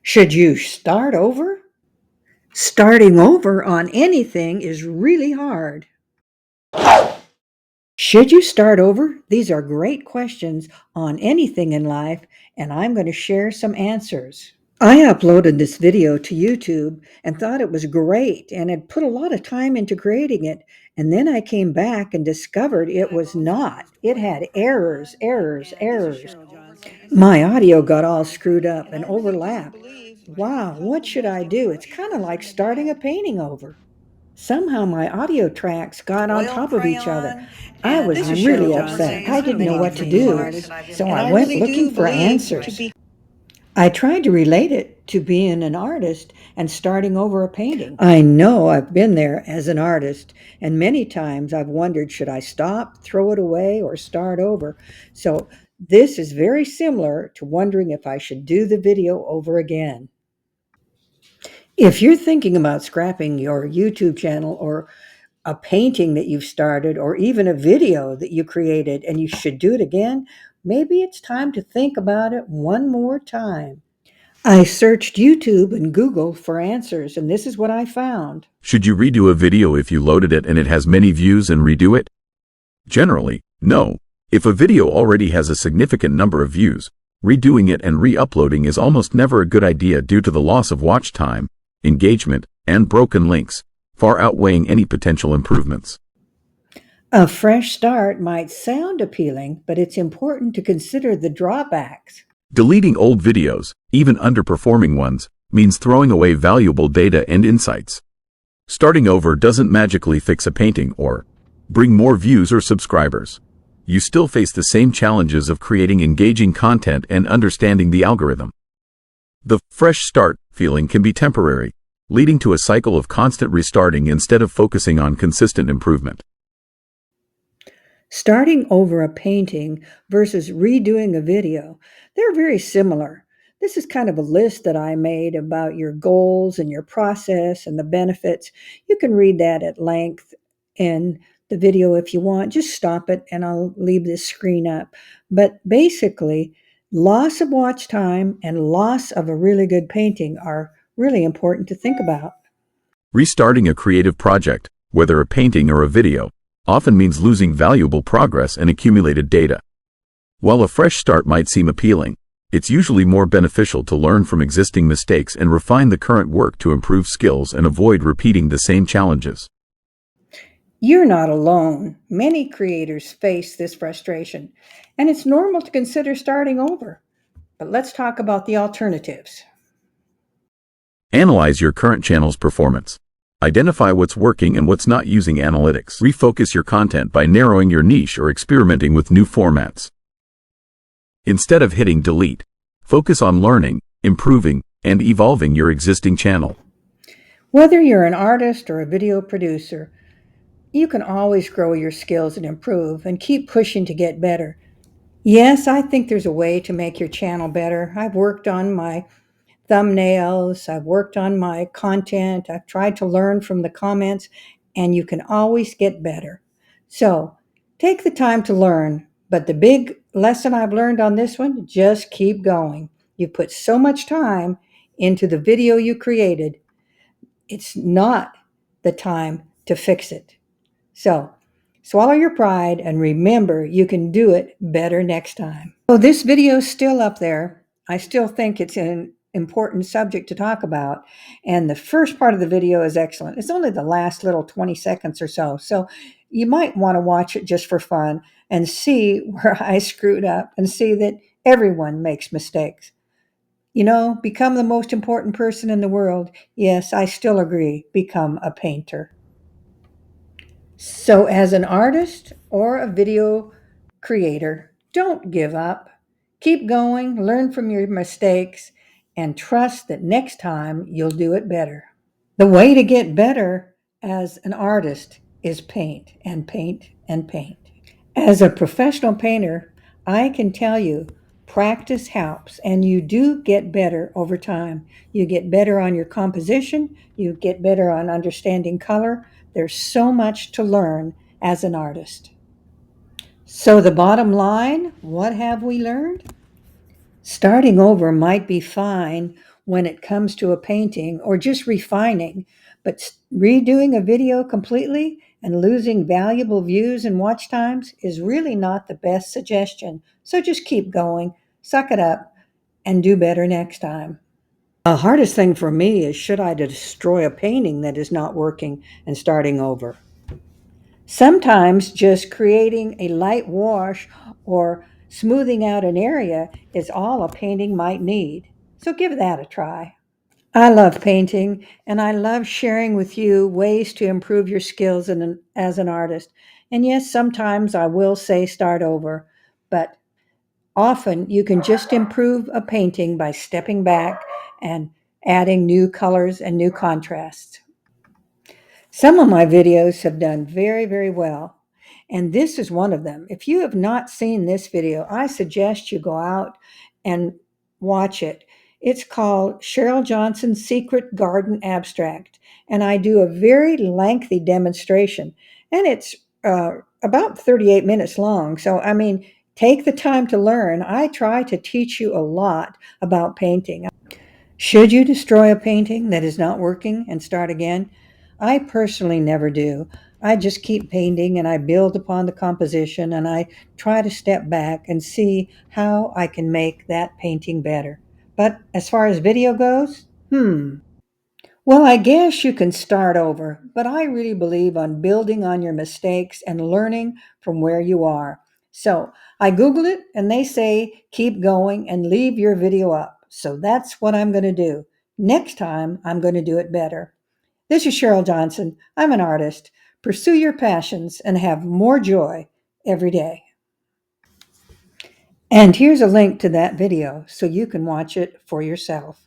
Should you start over? Starting over on anything is really hard. Should you start over? These are great questions on anything in life, and I'm going to share some answers. I uploaded this video to YouTube and thought it was great and had put a lot of time into creating it. And then I came back and discovered it was not. It had errors, errors, errors. My audio got all screwed up and overlapped. Wow, what should I do? It's kind of like starting a painting over. Somehow my audio tracks got on top of each other. I was really upset. I didn't know what to do, so I went looking for answers. I tried to relate it to being an artist and starting over a painting. I know I've been there as an artist, and many times I've wondered, should I stop, throw it away, or start over? So this is very similar to wondering if I should do the video over again. If you're thinking about scrapping your YouTube channel or a painting that you've started or even a video that you created and you should do it again, maybe it's time to think about it one more time. I searched YouTube and Google for answers, and this is what I found. Should you redo a video if you loaded it and it has many views and redo it? Generally, no. If a video already has a significant number of views, redoing it and re-uploading is almost never a good idea due to the loss of watch time, engagement, and broken links, far outweighing any potential improvements. A fresh start might sound appealing, but it's important to consider the drawbacks. Deleting old videos, even underperforming ones, means throwing away valuable data and insights. Starting over doesn't magically fix a painting or bring more views or subscribers. You still face the same challenges of creating engaging content and understanding the algorithm. The fresh start feeling can be temporary, leading to a cycle of constant restarting instead of focusing on consistent improvement. Starting over a painting versus redoing a video, they're very similar. This is kind of a list that I made about your goals and your process and the benefits. You can read that at length in the video if you want. Just stop it and I'll leave this screen up. But basically, loss of watch time and loss of a really good painting are really important to think about. Restarting a creative project, whether a painting or a video, often means losing valuable progress and accumulated data. While a fresh start might seem appealing, it's usually more beneficial to learn from existing mistakes and refine the current work to improve skills and avoid repeating the same challenges. You're not alone. Many creators face this frustration, and it's normal to consider starting over. But let's talk about the alternatives. Analyze your current channel's performance. Identify what's working and what's not using analytics. Refocus your content by narrowing your niche or experimenting with new formats. Instead of hitting delete, focus on learning, improving, and evolving your existing channel. Whether you're an artist or a video producer, you can always grow your skills and improve and keep pushing to get better. Yes, I think there's a way to make your channel better. I've worked on my thumbnails, I've worked on my content, I've tried to learn from the comments, and you can always get better. So take the time to learn, but the big lesson I've learned on this one, just keep going. You put so much time into the video you created, it's not the time to fix it. So swallow your pride and remember you can do it better next time. So this video is still up there. I still think it's an important subject to talk about. And the first part of the video is excellent. It's only the last little 20 seconds or so. So you might want to watch it just for fun and see where I screwed up and see that everyone makes mistakes. You know, become the most important person in the world. Yes, I still agree. Become a painter. So as an artist or a video creator, don't give up. Keep going, learn from your mistakes, and trust that next time you'll do it better. The way to get better as an artist is paint and paint and paint. As a professional painter, I can tell you practice helps and you do get better over time. You get better on your composition, you get better on understanding color. There's so much to learn as an artist. So the bottom line, what have we learned? Starting over might be fine when it comes to a painting or just refining, but redoing a video completely and losing valuable views and watch times is really not the best suggestion. So just keep going, suck it up, and do better next time. The hardest thing for me is, should I destroy a painting that is not working and starting over? Sometimes just creating a light wash or smoothing out an area is all a painting might need. So give that a try. I love painting, and I love sharing with you ways to improve your skills as an artist. And yes, sometimes I will say start over, but often you can just improve a painting by stepping back and adding new colors and new contrasts. Some of my videos have done very, very well, and this is one of them. If you have not seen this video, I suggest you go out and watch it. It's called Cheryl Johnson's Secret Garden Abstract, and I do a very lengthy demonstration, and it's about 38 minutes long. So, I mean, take the time to learn. I try to teach you a lot about painting. Should you destroy a painting that is not working and start again? I personally never do. I just keep painting and I build upon the composition and I try to step back and see how I can make that painting better. But as far as video goes, well, I guess you can start over, but I really believe on building on your mistakes and learning from where you are. So I Googled it and they say keep going and leave your video up. So that's what I'm going to do. Next time, I'm going to do it better. This is Cheryl Johnson. I'm an artist. Pursue your passions and have more joy every day. And here's a link to that video so you can watch it for yourself.